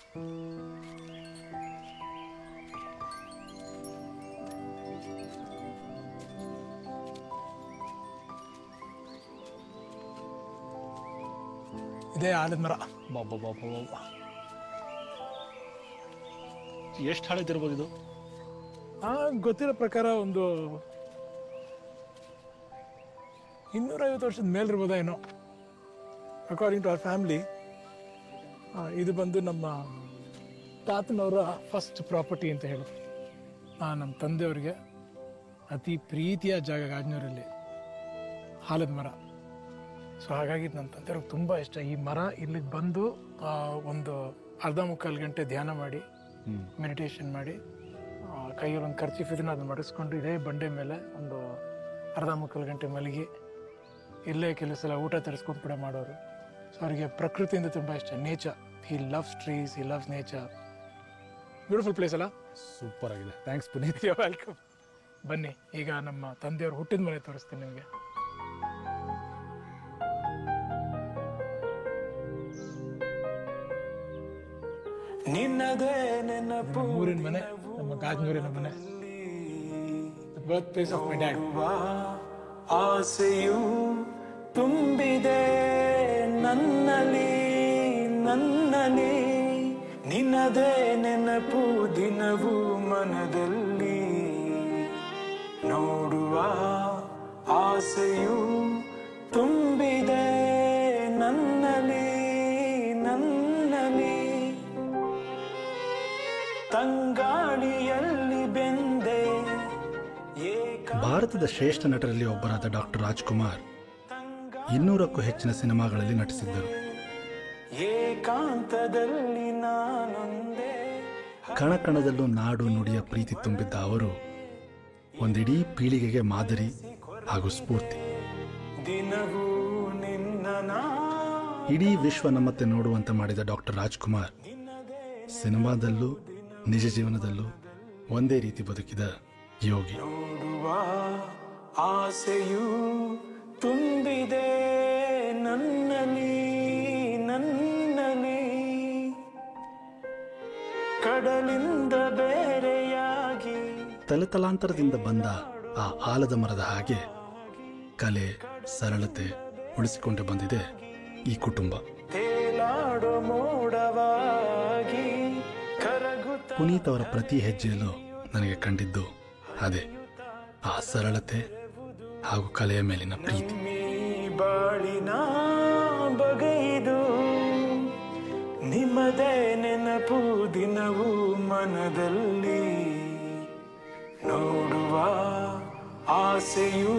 ಇದೇ ಆಲದ ಮರ. ಎಷ್ಟು ಹಳೆದಿರ್ಬೋದು ಇದು? ಗೊತ್ತಿರೋ ಪ್ರಕಾರ ಒಂದು 250 ವರ್ಷದ ಮೇಲಿರ್ಬೋದ ಏನೋ, ಅಕಾರ್ಡಿಂಗ್ ಟು ಅವರ್ ಫ್ಯಾಮಿಲಿ. ಇದು ಬಂದು ನಮ್ಮ ತಾತನವರ ಫಸ್ಟ್ ಪ್ರಾಪರ್ಟಿ ಅಂತ ಹೇಳೋದು. ನಮ್ಮ ತಂದೆಯವ್ರಿಗೆ ಅತಿ ಪ್ರೀತಿಯ ಜಾಗ ಗಾಜನೂರಲ್ಲಿ ಆಲದ ಮರ. ಸೊ ಹಾಗಾಗಿ ನನ್ನ ತಂದೆಯವ್ರಿಗೆ ತುಂಬ ಇಷ್ಟ. ಈ ಮರ ಇಲ್ಲಿಗೆ ಬಂದು ಒಂದು ಅರ್ಧ ಮುಕ್ಕಾಲು ಗಂಟೆ ಧ್ಯಾನ ಮಾಡಿ, ಮೆಡಿಟೇಷನ್ ಮಾಡಿ, ಕೈಯಲ್ಲಿ ಒಂದು ಖರ್ಚೀಫ್ ಇದನ್ನ ಅದನ್ನು ಮಡಿಸ್ಕೊಂಡು ಇದೇ ಬಂಡೆ ಮೇಲೆ ಒಂದು ಅರ್ಧ ಮುಕ್ಕಾಲು ಗಂಟೆ ಮಲಗಿ ಇಲ್ಲೇ ಕೆಲವು ಸಲ ಊಟ ತರಿಸ್ಕೊಂಡು ಕೂಡ ಮಾಡೋರು. ಸೊ ಅವರಿಗೆ ಪ್ರಕೃತಿಯಿಂದ ತುಂಬ ಇಷ್ಟ. ನೇಚರ್, ಹಿ ಲವ್ಸ್ ಟ್ರೀಸ್, ಹಿ ಲವ್ಸ್ ನೇಚರ್. ಬ್ಯೂಟಿಫುಲ್ ಪ್ಲೇಸ್ ಅಲ್ಲ? ಸೂಪರ್ ಆಗಿದೆ. ಥ್ಯಾಂಕ್ಸ್ ಪುನೀತ್. ವೆಲ್ಕಮ್. ಬನ್ನಿ, ಈಗ ನಮ್ಮ ತಂದೆಯವರು ಹುಟ್ಟಿದ ಮನೆ ತೋರಿಸ್ತೀನಿ ನಿಮಗೆ. ನಿನ್ನದೇ ನೆನಪು, ಊರಿನ ಮನೆ, ನಮ್ಮ ಗಾಜನೂರಿನ ಮನೆ. Birth place of my dad. ಆಸೆಯು ತುಂಬಿದೆ ನನ್ನಲ್ಲಿ ನನ್ನಲ್ಲಿ, ನಿನ್ನದೇ ನೆನಪು ದಿನವೂ ಮನದಲ್ಲಿ, ನೋಡುವ ಆಸೆಯು ತುಂಬಿದೆ ನನ್ನಲ್ಲಿ ನನ್ನಲ್ಲಿ, ತಂಗಾಳಿಯಲ್ಲಿ ಬೆಂದೆ. ಭಾರತದ ಶ್ರೇಷ್ಠ ನಟರಲ್ಲಿ ಒಬ್ಬರಾದ ಡಾಕ್ಟರ್ ರಾಜ್ಕುಮಾರ್ 200ಕ್ಕೂ ಹೆಚ್ಚಿನ ಸಿನಿಮಾಗಳಲ್ಲಿ ನಟಿಸಿದ್ದರು. ಏಕಾಂತದಲ್ಲಿ ನಾನೊಂದೇ. ಕಣಕಣದಲ್ಲೂ ನಾಡು ನುಡಿಯ ಪ್ರೀತಿ ತುಂಬಿದ್ದ ಅವರು ಒಂದಿಡೀ ಪೀಳಿಗೆಗೆ ಮಾದರಿ ಹಾಗೂ ಸ್ಫೂರ್ತಿ. ದಿನವೂ ನಿನ್ನ ಇಡೀ ವಿಶ್ವ ನಮ್ಮತ್ತೆ ನೋಡುವಂತೆ ಮಾಡಿದ ಡಾಕ್ಟರ್ ರಾಜ್ಕುಮಾರ್ ಸಿನಿಮಾದಲ್ಲೂ ನಿಜ ಜೀವನದಲ್ಲೂ ಒಂದೇ ರೀತಿ ಬದುಕಿದ ಯೋಗಿ. ನೋಡುವ ಆಸೆಯು ತುಂಬಿದೆ ನನ್ನಲ್ಲಿ ನನ್ನಲ್ಲಿ, ಕಡಲಿಂದ ಬೇರೆಯಾಗಿ ತಲೆತಲಾಂತರದಿಂದ ಬಂದ ಆ ಆಲದ ಮರದ ಹಾಗೆ ಕಲೆ ಸರಳತೆ ಉಳಿಸಿಕೊಂಡು ಬಂದಿದೆ ಈ ಕುಟುಂಬ. ತೇಲಾಡೋ ಮೋಡವಾಗಿ ಪುನೀತ್ ಅವರ ಪ್ರತಿ ಹೆಜ್ಜೆಯಲ್ಲೂ ನನಗೆ ಕಂಡಿದ್ದು ಅದೇ, ಆ ಸರಳತೆ ಹಾಗೂ ಕಲೆಯ ಮೇಲಿನ ಪ್ರೀತಿ. ಬಾಳಿನ ಬಗೆಯಿದು, ನಿಮ್ಮದೇ ನೆನಪು ದಿನವೂ ಮನದಲ್ಲಿ, ನೋಡುವ ಆಸೆಯೂ